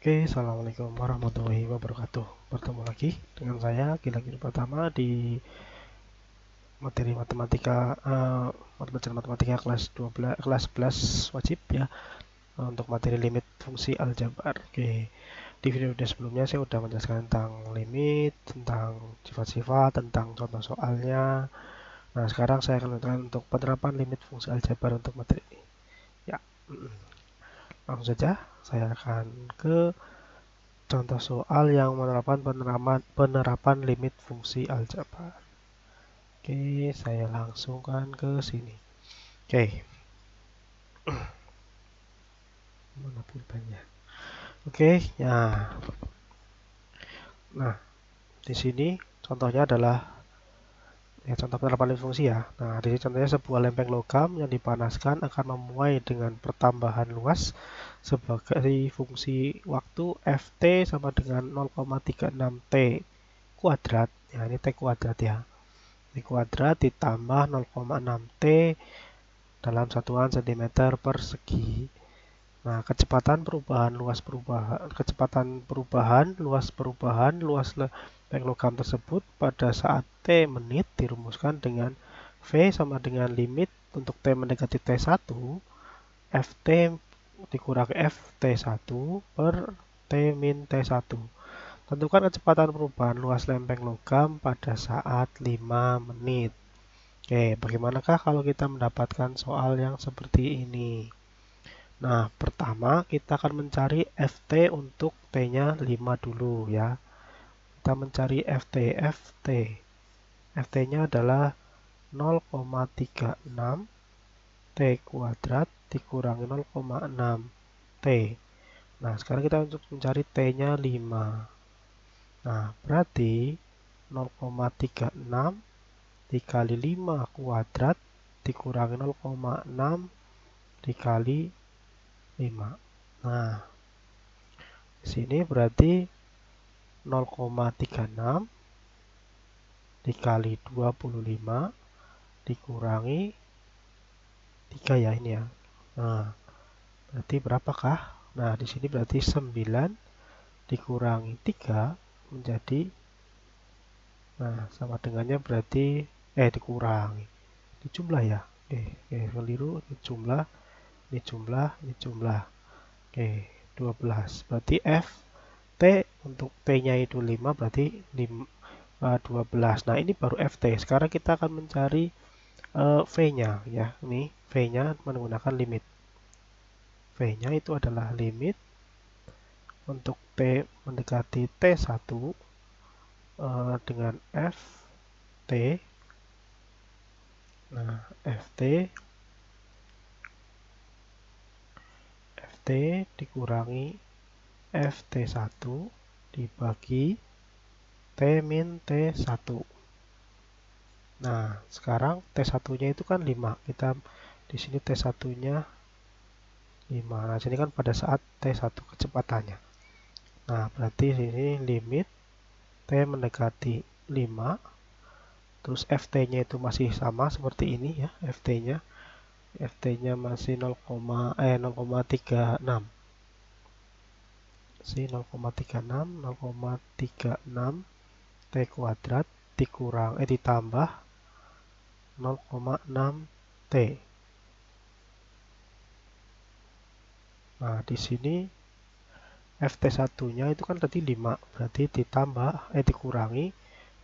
Oke, assalamualaikum warahmatullahi wabarakatuh. Bertemu lagi dengan saya Gila Pertama di materi matematika pelajaran matematika kelas 12 kelas 11 wajib ya, untuk materi limit fungsi aljabar. Oke, di video sebelumnya saya sudah menjelaskan tentang limit, tentang sifat-sifat, tentang contoh soalnya. Nah, sekarang saya akan menjelaskan untuk penerapan limit fungsi aljabar untuk materi ini. Ya, langsung saja saya akan ke contoh soal yang menerapkan penerapan limit fungsi aljabar. Oke, saya langsungkan ke sini. Oke. Mana pulpennya? Oke, ya. Nah, di sini contohnya adalah contoh penerapan limit fungsi ya. Nah, di sini contohnya sebuah lempeng logam yang dipanaskan akan memuai dengan pertambahan luas sebagai fungsi waktu Ft sama dengan 0,36 T kuadrat. Ya, ini T kuadrat ya. T kuadrat ditambah 0,6 T dalam satuan cm persegi. Nah, kecepatan perubahan luas lempeng logam tersebut pada saat T menit dirumuskan dengan V sama dengan limit untuk T mendekati T1 Ft dikurangi Ft1 per T min T1. Tentukan kecepatan perubahan luas lempeng logam pada saat 5 menit. Oke, bagaimanakah kalau kita mendapatkan soal yang seperti ini? Nah, pertama kita akan mencari Ft untuk T-nya 5 dulu ya. Kita mencari Ft. Ft-nya adalah 0,36 T kuadrat dikurangi 0,6 T. Nah, sekarang kita untuk mencari T-nya 5. Nah, berarti 0,36 dikali 5 kuadrat dikurangi 0,6 dikali 5. Nah, di sini berarti 0,36 dikali 25 dikurangi 3 ya ini ya. Nah, berarti berapakah? Nah, di sini berarti 9 dikurangi 3 menjadi, nah, sama dengannya berarti dikurangi. Ini jumlah ya. Keliru, ini jumlah, ini jumlah, ini jumlah. 12. Berarti F T untuk T-nya itu 5 berarti 12. Nah, ini baru Ft. Sekarang kita akan mencari V-nya ya. Ini V-nya menggunakan limit. V-nya itu adalah limit untuk T mendekati T1 dengan Ft. Nah, Ft dikurangi Ft1 dibagi T min T1. Nah, sekarang T1-nya itu kan 5. Kita di sini T1-nya 5. Nah, sini kan pada saat T1 kecepatannya. Nah, berarti sini limit T mendekati 5. Terus Ft-nya itu masih sama seperti ini ya, Ft-nya. Ft-nya masih 0,36. Si 0,36 T kuadrat ditambah 0,6 T. Nah, di sini Ft1-nya itu kan tadi 5, berarti dikurangi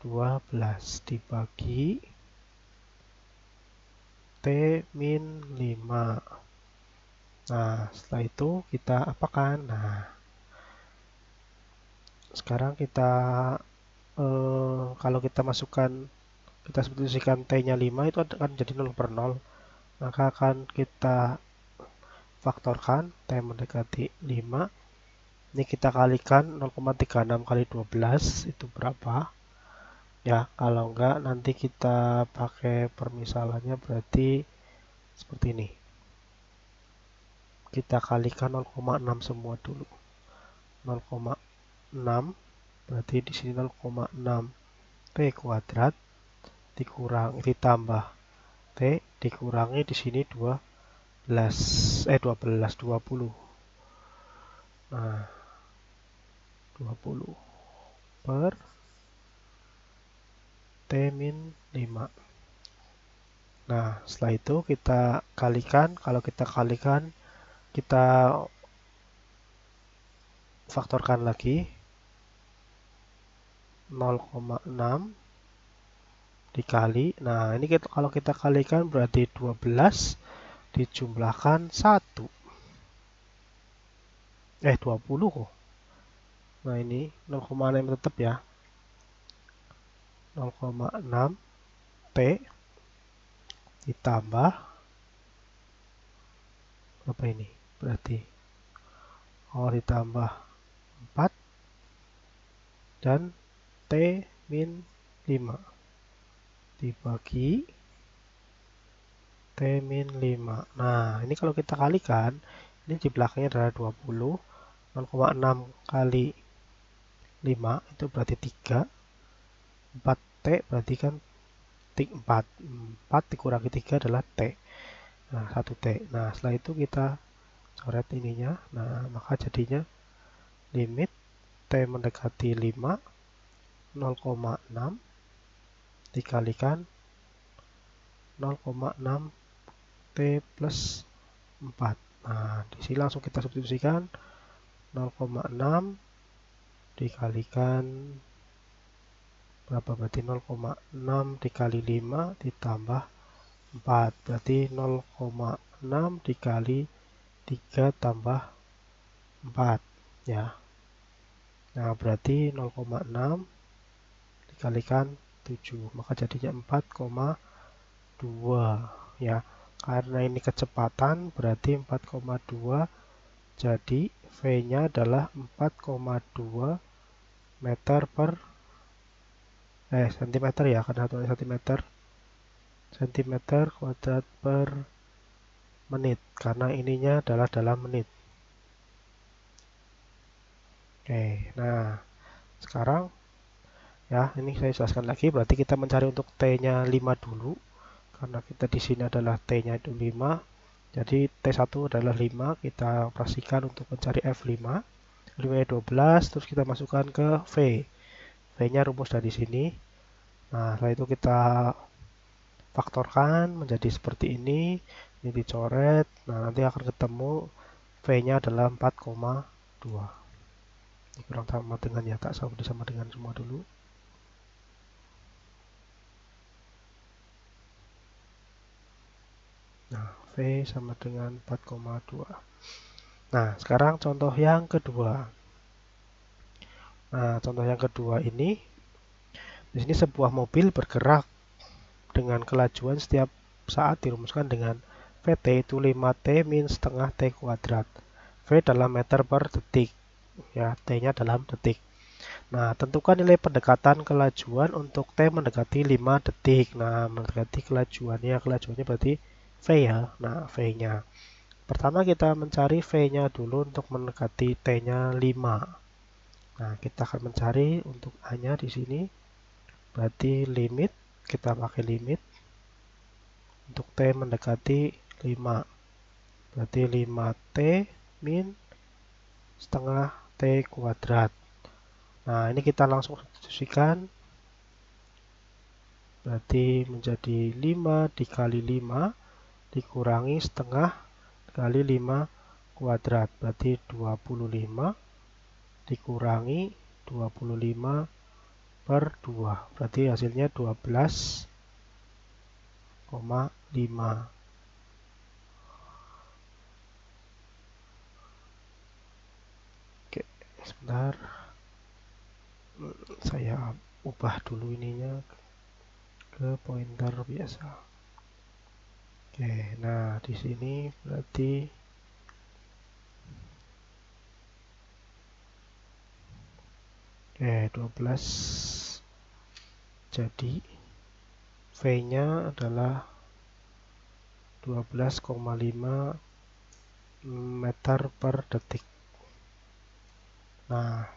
12 dibagi T min 5. Nah, setelah itu kita apakan? Nah, sekarang kita kalau kita masukkan, kita substitusikan T-nya 5 itu akan jadi 0/0. Maka akan kita faktorkan T mendekati 5. Ini kita kalikan 0,36 kali 12 itu berapa? Ya, kalau enggak nanti kita pakai permisalannya berarti seperti ini. Kita kalikan 0,6 semua dulu. 0,6 berarti di sini 0,6 T kuadrat ditambah T dikurangi di sini 20. Nah, 20 per T-5. Nah, setelah itu kita kalikan. Kalau kita kalikan, kita faktorkan lagi 0,6 dikali. Nah, ini kalau kita kalikan berarti 12 dijumlahkan 1. 20 kok. Nah, ini 0,6 tetap ya. 0,6 T ditambah apa ini? Berarti ditambah 4 dan T-5 dibagi T-5. Nah, ini kalau kita kalikan, ini di belakangnya adalah 20. 0,6 kali 5 itu berarti 3. 4T berarti kan 4. 4 dikurangi 3 adalah T. Nah, 1T. Nah, setelah itu kita coret ininya. Nah, maka jadinya limit T mendekati 5, 0,6 dikalikan 0,6 T plus 4. Nah, di sini langsung kita substitusikan 0,6 dikalikan berapa, berarti 0,6 dikali 5 ditambah 4, berarti 0,6 dikali 3 tambah 4 ya. Nah, berarti 0,6 dikalikan 7, maka jadinya 4,2 ya. Karena ini kecepatan berarti 4,2, jadi V-nya adalah 4,2 meter per cm ya, karena satu cm kuadrat per menit, karena ininya adalah dalam menit. Oke, nah sekarang ya, ini saya jelaskan lagi, berarti kita mencari untuk T-nya 5 dulu, karena kita di sini adalah T-nya itu 5, jadi T1 adalah 5, kita operasikan untuk mencari F5, 5-nya 12, terus kita masukkan ke V. V-nya rumus dari sini. Nah, setelah itu kita faktorkan menjadi seperti ini dicoret. Nah, nanti akan ketemu V-nya adalah 4,2. Ini kurang sama dengan ya, tak sama dengan semua dulu. Nah, V sama dengan 4,2. Nah, sekarang contoh yang kedua. Nah, contoh yang kedua ini, di sini sebuah mobil bergerak dengan kelajuan setiap saat dirumuskan dengan VT itu 5T min setengah T kuadrat. V dalam meter per detik. Ya, T-nya dalam detik. Nah, tentukan nilai pendekatan kelajuan untuk T mendekati 5 detik. Nah, mendekati kelajuannya berarti V ya. Nah, V-nya. Pertama kita mencari V-nya dulu untuk mendekati T-nya 5. Nah, kita akan mencari untuk A-nya di sini. Berarti limit, kita pakai limit untuk T mendekati 5. Berarti 5T min setengah T kuadrat. Nah, ini kita langsung substitusikan. Berarti menjadi 5 dikali 5 dikurangi setengah kali 5 kuadrat. Berarti 25 dikurangi 25 per 2. Berarti hasilnya 12,5. Oke, sebentar. Saya ubah dulu ininya ke pointer biasa. Oke, nah di sini berarti Oke, 12. Jadi V-nya adalah 12,5 meter per detik. Nah,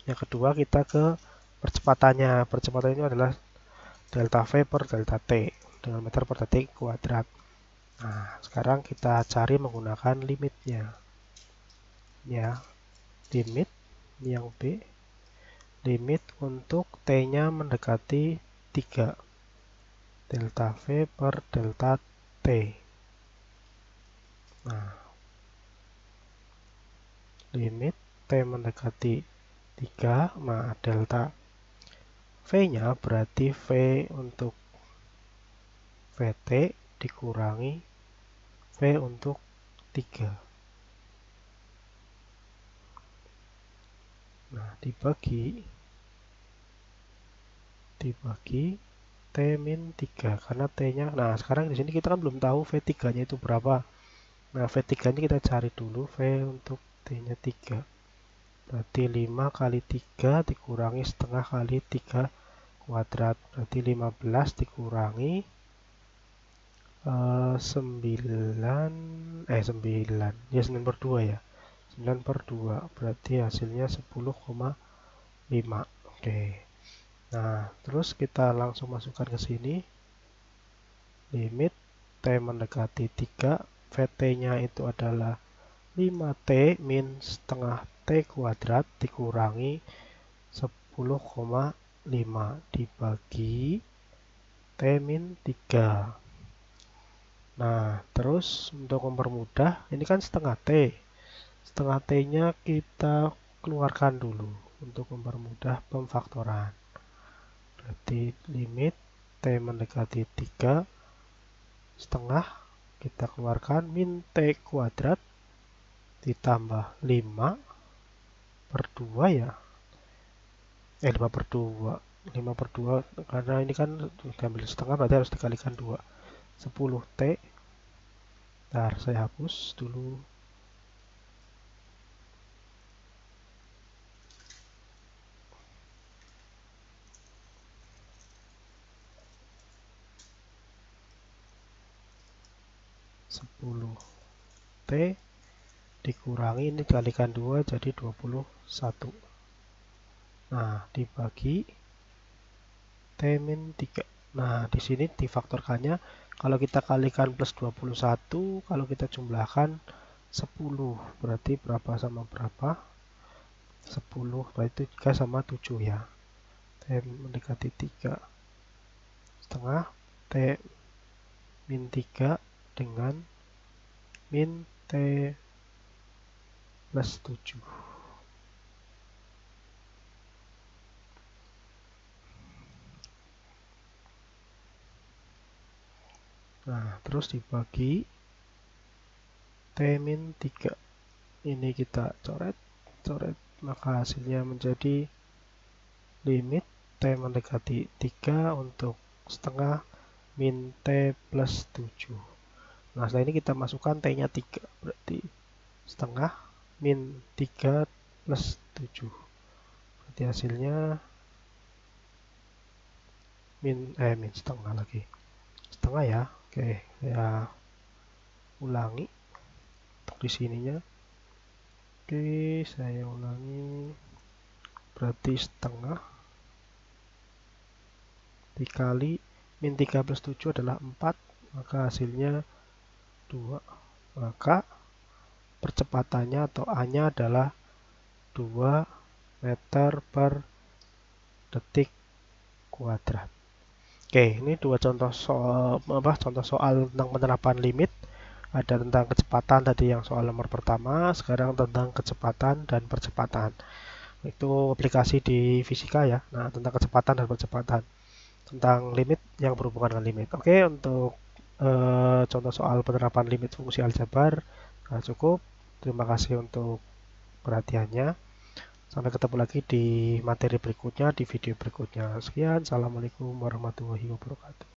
yang kedua kita ke percepatannya. Percepatannya ini adalah delta V per delta T dengan meter per detik kuadrat. Nah, sekarang kita cari menggunakan limitnya. Ya, limit Ini yang B. Limit untuk T-nya mendekati 3. Delta V per delta T. Nah, limit T mendekati 3. Nah, delta V-nya berarti V untuk VT dikurangi V untuk 3. Nah, dibagi T min 3 karena T-nya. Nah, sekarang di sini kita kan belum tahu V3-nya itu berapa. Nah, V3-nya kita cari dulu. V untuk T-nya 3. Berarti 5 kali 3 dikurangi setengah kali 3 kuadrat. Berarti 15 dikurangi 9. Ya 9 per 2 ya. 9 per 2 berarti hasilnya 10,5. Oke. Nah, terus kita langsung masukkan ke sini. Limit T mendekati 3, VT-nya itu adalah 5T min setengah T kuadrat dikurangi 10,5 dibagi T min 3. Nah, terus untuk mempermudah, ini kan setengah T. Setengah T-nya kita keluarkan dulu untuk mempermudah pemfaktoran. Berarti limit T mendekati 3 setengah kita keluarkan min T kuadrat ditambah 5 per 2 ya. 5 per 2. 5 per 2 karena ini kan diambil setengah berarti harus dikalikan 2. 10T. Ntar saya hapus dulu. T dikurangi ini dikalikan 2 jadi 21. Nah, dibagi T min 3. Nah, di sini difaktorkannya kalau kita kalikan plus 21, kalau kita jumlahkan 10. Berarti berapa sama berapa? 10 berarti 3 sama 7 ya. T mendekati 3 setengah T min 3 dengan min T plus 7. Nah, terus dibagi T min 3. Ini kita coret, maka hasilnya menjadi limit T mendekati 3 untuk setengah min T plus 7. Nah, setelah ini kita masukkan T-nya 3. Berarti setengah min 3 plus 7. Berarti hasilnya min setengah lagi. Setengah ya. Oke, ya ulangi untuk di sininya. Oke, saya ulangi. Berarti setengah dikali min 3 plus 7 adalah 4, maka hasilnya 2. Maka percepatannya atau A-nya adalah 2 meter per detik kuadrat. Oke, ini dua contoh soal tentang penerapan limit. Ada tentang kecepatan tadi yang soal nomor pertama, sekarang tentang kecepatan dan percepatan. Itu aplikasi di fisika ya. Nah, tentang kecepatan dan percepatan. Tentang limit yang berhubungan dengan limit. Oke, untuk contoh soal penerapan limit fungsi aljabar cukup. Terima kasih untuk perhatiannya. Sampai ketemu lagi di materi berikutnya, di video berikutnya. Sekian, Assalamualaikum warahmatullahi wabarakatuh.